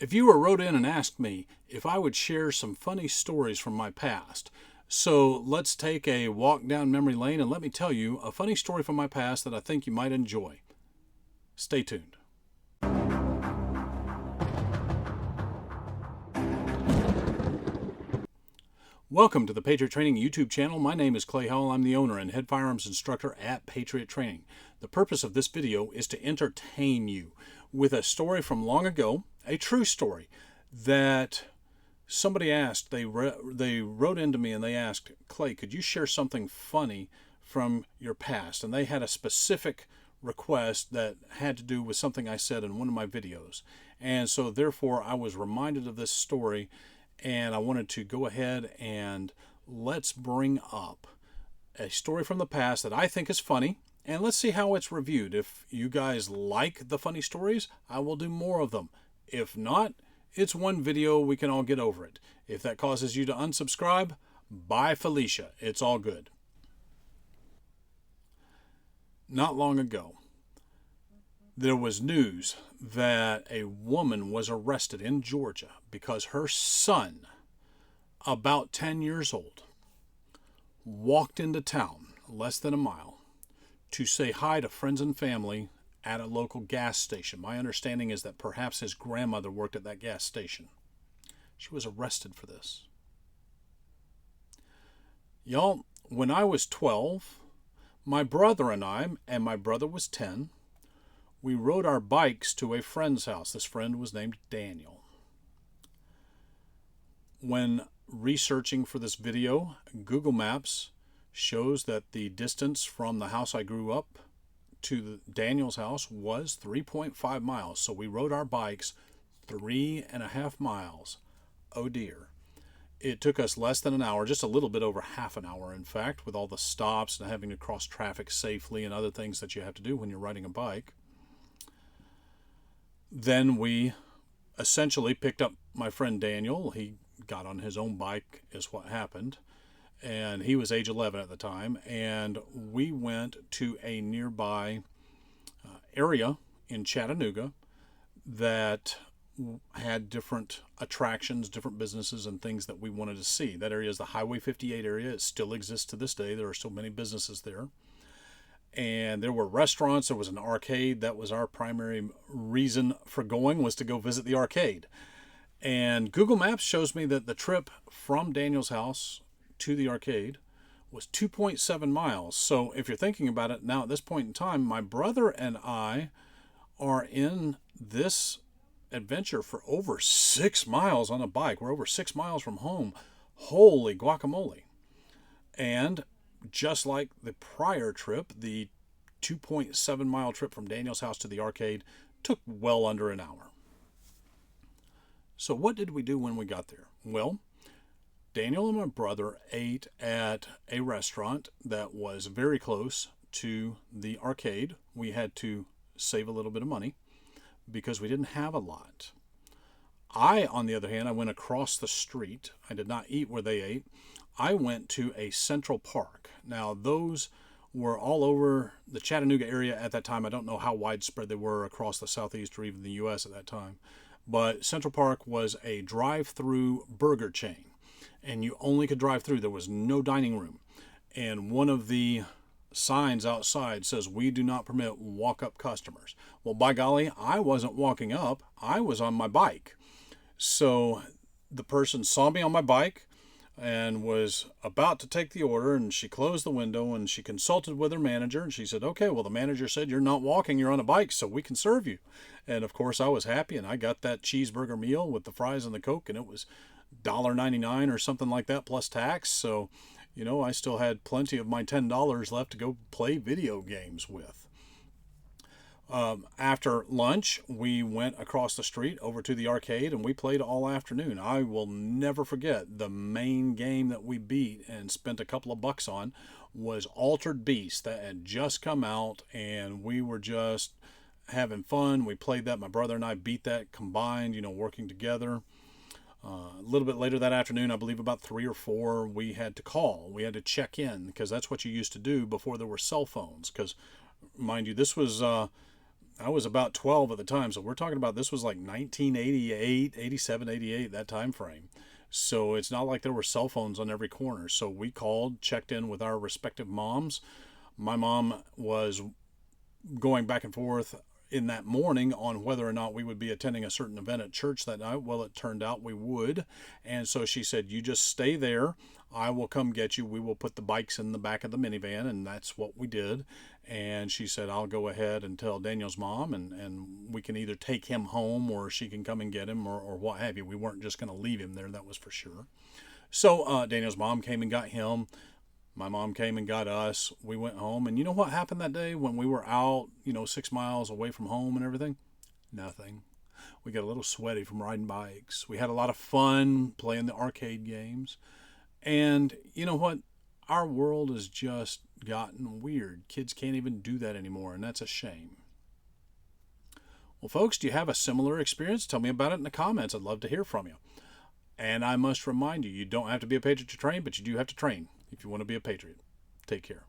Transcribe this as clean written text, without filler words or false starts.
A viewer wrote in and asked me if I would share some funny stories from my past. So let's take a walk down memory lane and let me tell you a funny story from my past that I think you might enjoy. Stay tuned. Welcome to the Patriot Training YouTube channel. My name is Clay Howell. I'm the owner and head firearms instructor at Patriot Training. The purpose of this video is to entertain you with a story from long ago, a true story that somebody asked. They wrote into me and they asked, Clay, could you share something funny from your past? And they had a specific request that had to do with something I said in one of my videos. And so therefore I was reminded of this story, and I wanted to go ahead and let's bring up a story from the past that I think is funny, and let's see how it's reviewed. If you guys like the funny stories, I will do more of them. If not, it's one video, we can all get over it. If that causes you to unsubscribe, bye Felicia, it's all good. Not long ago, there was news that a woman was arrested in Georgia because her son, about 10 years old, walked into town, less than a mile, to say hi to friends and family at a local gas station. My understanding is that perhaps his grandmother worked at that gas station. She was arrested for this. Y'all, when I was 12, my brother and my brother was 10, we rode our bikes to a friend's house. This friend was named Daniel. When researching for this video, Google Maps shows that the distance from the house I grew up to Daniel's house was 3.5 miles. So we rode our bikes 3.5 miles. Oh dear. It took us less than an hour, just a little bit over half an hour, in fact, with all the stops and having to cross traffic safely and other things that you have to do when you're riding a bike. Then we essentially picked up my friend Daniel. He got on his own bike is what happened. And he was age 11 at the time. And we went to a nearby area in Chattanooga that had different attractions, different businesses and things that we wanted to see. That area is the Highway 58 area. It still exists to this day. There are still many businesses there. And there were restaurants, there was an arcade. That was our primary reason for going, was to go visit the arcade. And Google Maps shows me that the trip from Daniel's house to the arcade was 2.7 miles. So if you're thinking about it now at this point in time, my brother and I are in this adventure for over 6 miles on a bike. We're over 6 miles from home. Holy guacamole. And just like the prior trip, the 2.7 mile trip from Daniel's house to the arcade took well under an hour. So what did we do when we got there? Well, Daniel and my brother ate at a restaurant that was very close to the arcade. We had to save a little bit of money because we didn't have a lot. On the other hand, I went across the street. I did not eat where they ate. I went to a Central Park. Now, those were all over the Chattanooga area at that time. I don't know how widespread they were across the Southeast or even the U.S. at that time. But Central Park was a drive-through burger chain, and you only could drive through. There was no dining room. And one of the signs outside says, "We do not permit walk-up customers." Well, by golly, I wasn't walking up. I was on my bike. So the person saw me on my bike and was about to take the order, and she closed the window and she consulted with her manager, and she said, "Okay, well, the manager said you're not walking, you're on a bike, so we can serve you." And of course I was happy, and I got that cheeseburger meal with the fries and the Coke, and it was $1.99 or something like that plus tax. So, I still had plenty of my $10 left to go play video games with. After lunch, we went across the street over to the arcade, and we played all afternoon. I will never forget the main game that we beat and spent a couple of bucks on was Altered Beast. That had just come out, and we were just having fun. We played that. My brother and I beat that combined, working together. A little bit later that afternoon, I believe about 3 or 4, we had to call. We had to check in, because that's what you used to do before there were cell phones. Because, mind you, this was... I was about 12 at the time, so we're talking about this was like 1988, 87, 88, that time frame. So it's not like there were cell phones on every corner. So we called, checked in with our respective moms. My mom was going back and forth in that morning on whether or not we would be attending a certain event at church that night. Well, it turned out we would. And so she said, you just stay there. I will come get you. We will put the bikes in the back of the minivan. And that's what we did. And she said, I'll go ahead and tell Daniel's mom, and we can either take him home or she can come and get him, or what have you. We weren't just going to leave him there. That was for sure. So Daniel's mom came and got him. My mom came and got us. We went home. And you know what happened that day when we were out, 6 miles away from home and everything? Nothing. We got a little sweaty from riding bikes. We had a lot of fun playing the arcade games. And you know what? Our world has just gotten weird. Kids can't even do that anymore, and that's a shame. Well, folks, do you have a similar experience? Tell me about it in the comments. I'd love to hear from you. And I must remind you, you don't have to be a patriot to train, but you do have to train if you want to be a patriot. Take care.